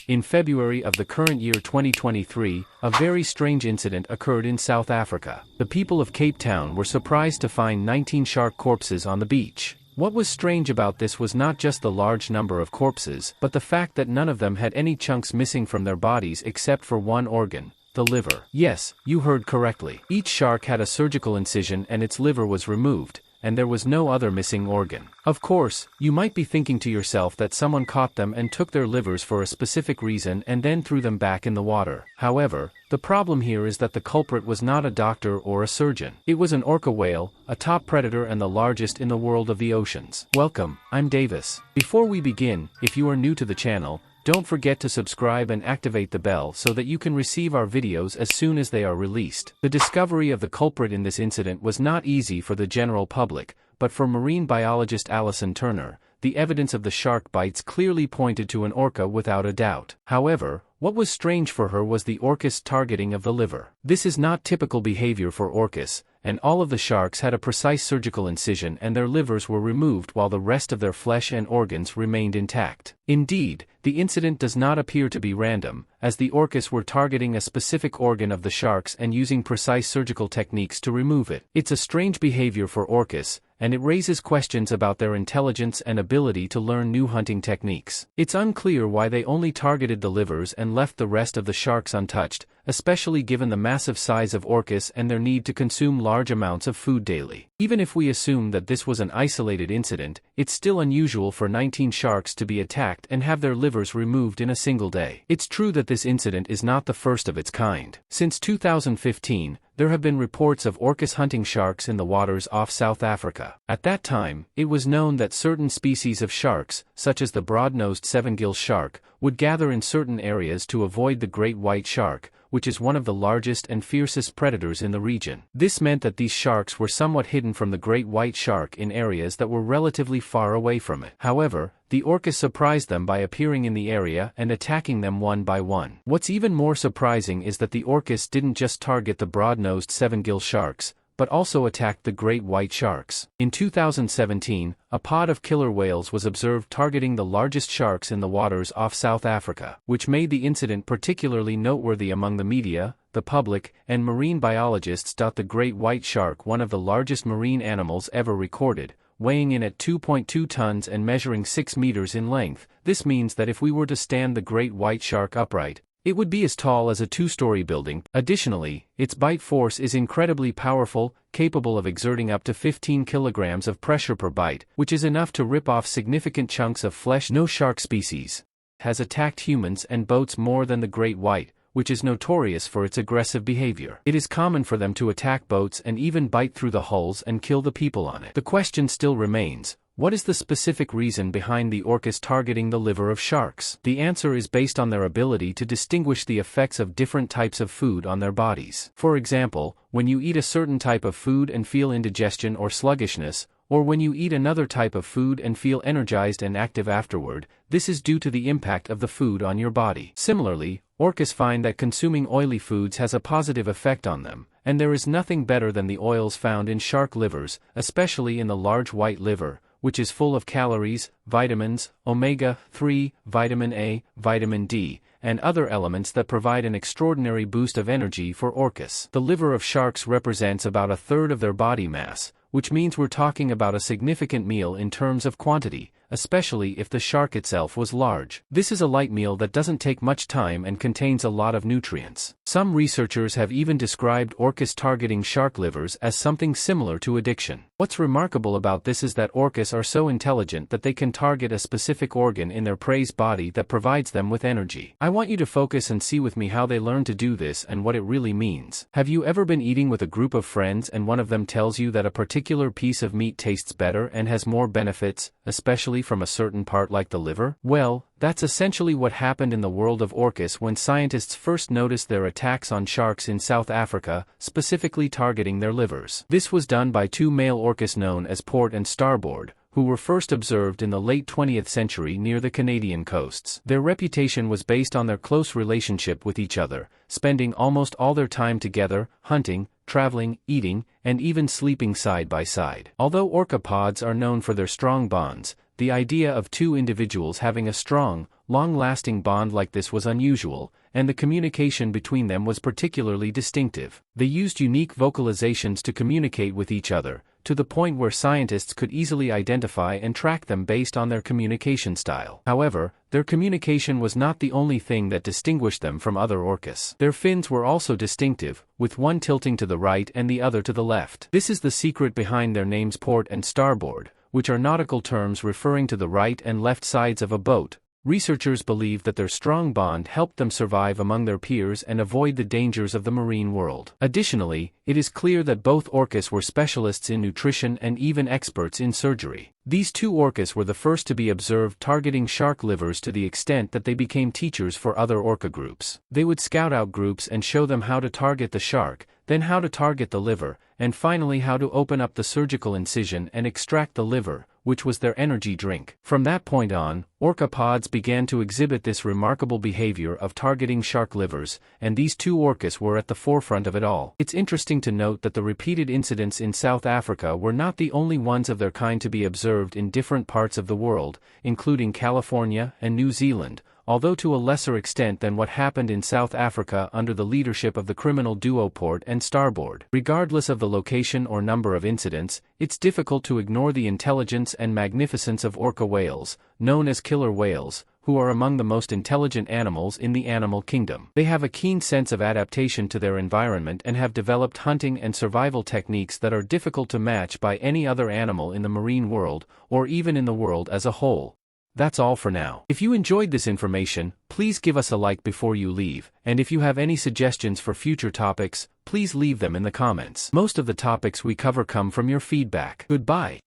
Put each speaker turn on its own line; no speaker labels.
In February of the current year 2023, a very strange incident occurred in South Africa. The people of Cape Town were surprised to find 19 shark corpses on the beach. What was strange about this was not just the large number of corpses, but the fact that none of them had any chunks missing from their bodies except for one organ, the liver. Yes, you heard correctly. Each shark had a surgical incision and its liver was removed, and there was no other missing organ. Of course, you might be thinking to yourself that someone caught them and took their livers for a specific reason and then threw them back in the water. However, the problem here is that the culprit was not a doctor or a surgeon. It was an orca whale, a top predator and the largest in the world of the oceans. Welcome, I'm Davis. Before we begin, if you are new to the channel, don't forget to subscribe and activate the bell so that you can receive our videos as soon as they are released. The discovery of the culprit in this incident was not easy for the general public, but for marine biologist Alison Turner, the evidence of the shark bites clearly pointed to an orca without a doubt. However, what was strange for her was the Orcas targeting of the liver. This is not typical behavior for Orcas, and all of the sharks had a precise surgical incision and their livers were removed while the rest of their flesh and organs remained intact. Indeed, the incident does not appear to be random, as the Orcas were targeting a specific organ of the sharks and using precise surgical techniques to remove it. It's a strange behavior for Orcas, and it raises questions about their intelligence and ability to learn new hunting techniques. It's unclear why they only targeted the livers and left the rest of the sharks untouched, especially given the massive size of Orcas and their need to consume large amounts of food daily. Even if we assume that this was an isolated incident, it's still unusual for 19 sharks to be attacked and have their livers removed in a single day. It's true that this incident is not the first of its kind. Since 2015, there have been reports of Orcas hunting sharks in the waters off South Africa. At that time, it was known that certain species of sharks, such as the broad-nosed seven-gill shark, would gather in certain areas to avoid the great white shark, which is one of the largest and fiercest predators in the region. This meant that these sharks were somewhat hidden from the great white shark in areas that were relatively far away from it. However, the Orcas surprised them by appearing in the area and attacking them one by one. What's even more surprising is that the Orcas didn't just target the broad-nosed seven-gill sharks, but also attacked the great white sharks. In 2017, a pod of killer whales was observed targeting the largest sharks in the waters off South Africa, which made the incident particularly noteworthy among the media, the public, and marine biologists. The great white shark, one of the largest marine animals ever recorded, weighing in at 2.2 tons and measuring 6 meters in length. This means that if we were to stand the great white shark upright, it would be as tall as a two-story building. Additionally, its bite force is incredibly powerful, capable of exerting up to 15 kilograms of pressure per bite, which is enough to rip off significant chunks of flesh. No shark species has attacked humans and boats more than the great white, which is notorious for its aggressive behavior. It is common for them to attack boats and even bite through the hulls and kill the people on it. The question still remains: what is the specific reason behind the Orcas targeting the liver of sharks? The answer is based on their ability to distinguish the effects of different types of food on their bodies. For example, when you eat a certain type of food and feel indigestion or sluggishness, or when you eat another type of food and feel energized and active afterward, this is due to the impact of the food on your body. Similarly, Orcas find that consuming oily foods has a positive effect on them, and there is nothing better than the oils found in shark livers, especially in the large white liver, which is full of calories, vitamins, omega-3, vitamin A, vitamin D, and other elements that provide an extraordinary boost of energy for Orcas. The liver of sharks represents about a third of their body mass, which means we're talking about a significant meal in terms of quantity, especially if the shark itself was large. This is a light meal that doesn't take much time and contains a lot of nutrients. Some researchers have even described Orcas targeting shark livers as something similar to addiction. What's remarkable about this is that Orcas are so intelligent that they can target a specific organ in their prey's body that provides them with energy. I want you to focus and see with me how they learn to do this and what it really means. Have you ever been eating with a group of friends and one of them tells you that a particular piece of meat tastes better and has more benefits, especially from a certain part like the liver? Well, that's essentially what happened in the world of Orcas when scientists first noticed their attacks on sharks in South Africa, specifically targeting their livers. This was done by two male Orcas known as Port and Starboard, who were first observed in the late 20th century near the Canadian coasts. Their reputation was based on their close relationship with each other, spending almost all their time together, hunting, traveling, eating, and even sleeping side by side. Although orca pods are known for their strong bonds, the idea of two individuals having a strong, long-lasting bond like this was unusual, and the communication between them was particularly distinctive. They used unique vocalizations to communicate with each other, to the point where scientists could easily identify and track them based on their communication style. However, their communication was not the only thing that distinguished them from other orcas. Their fins were also distinctive, with one tilting to the right and the other to the left. This is the secret behind their names port and starboard, which are nautical terms referring to the right and left sides of a boat. Researchers believe that their strong bond helped them survive among their peers and avoid the dangers of the marine world. Additionally, it is clear that both orcas were specialists in nutrition and even experts in surgery. These two orcas were the first to be observed targeting shark livers to the extent that they became teachers for other orca groups. They would scout out groups and show them how to target the shark, then how to target the liver, and finally how to open up the surgical incision and extract the liver, which was their energy drink. From that point on, orca pods began to exhibit this remarkable behavior of targeting shark livers, and these two orcas were at the forefront of it all. It's interesting to note that the repeated incidents in South Africa were not the only ones of their kind to be observed in different parts of the world, including California and New Zealand, although to a lesser extent than what happened in South Africa under the leadership of the criminal duo port and starboard. Regardless of the location or number of incidents, it's difficult to ignore the intelligence and magnificence of orca whales, known as killer whales, who are among the most intelligent animals in the animal kingdom. They have a keen sense of adaptation to their environment and have developed hunting and survival techniques that are difficult to match by any other animal in the marine world, or even in the world as a whole. That's all for now. If you enjoyed this information, please give us a like before you leave, and if you have any suggestions for future topics, please leave them in the comments. Most of the topics we cover come from your feedback. Goodbye.